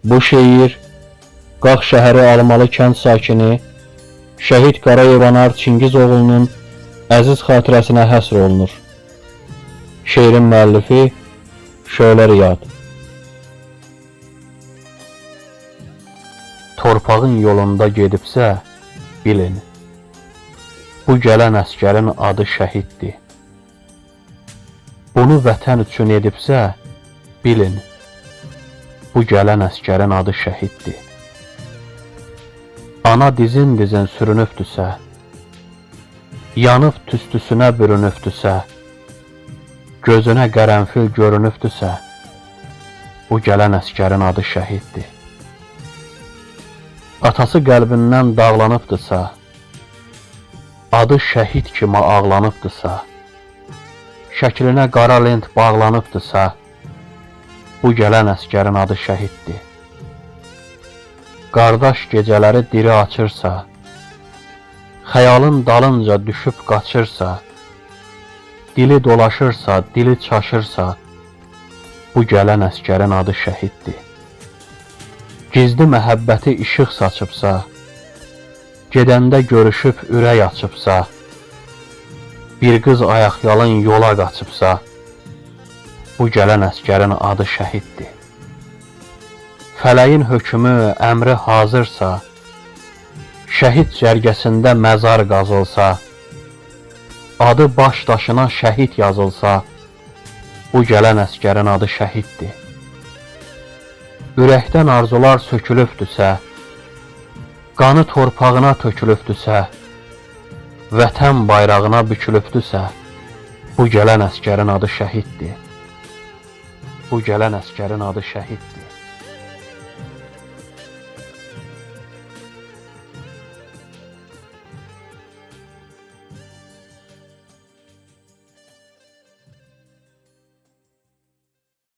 Bu şeir Qax şəhəri Almalı kənd sakini şəhid Qarayev Anar Çingizoğlu'nun əziz xatirəsinə həsr olunur. Şeirin müəllifi Şölə Riyad. Torpağın yolunda gedibsə, bilin, bu gələn əskərin adı şəhiddir. Bunu vətən üçün edibsə, bilin, bu gələn əskərin adı şəhiddir. Ana dizin-dizin sürünübdüsə, yanıb tüstüsünə bürünübdüsə, gözünə qərənfil görünübdüsə, bu gələn əskərin adı şəhiddir. Atası qəlbindən dağlanıbdırsa, adı şəhid kimi ağlanıbdırsa, şəklinə qara lent bağlanıbdırsa, bu gələn əskərin adı şəhiddir. Qardaş gecələri diri açırsa, xəyalın dalınca düşüb qaçırsa, dili dolaşırsa, dili çaşırsa, bu gələn əskərin adı şəhiddir. Gizli məhəbbəti işıq saçıbsa, gedəndə görüşüb ürək açıbsa, bir qız ayaqyalın yola qaçıbsa, bu gələn əskərin adı şəhiddir. Fələyin hökmü, əmri hazırsa, şəhid cərgəsində məzar qazılsa, adı baş daşına şəhid yazılsa, bu gələn əskərin adı şəhiddir. Ürəkdən arzular sökülübdüsə, qanı torpağına tökülübdüsə, vətən bayrağına bükülübdüsə, bu gələn əskərin adı şəhiddir. Bu gələn əskərin adı şəhiddir.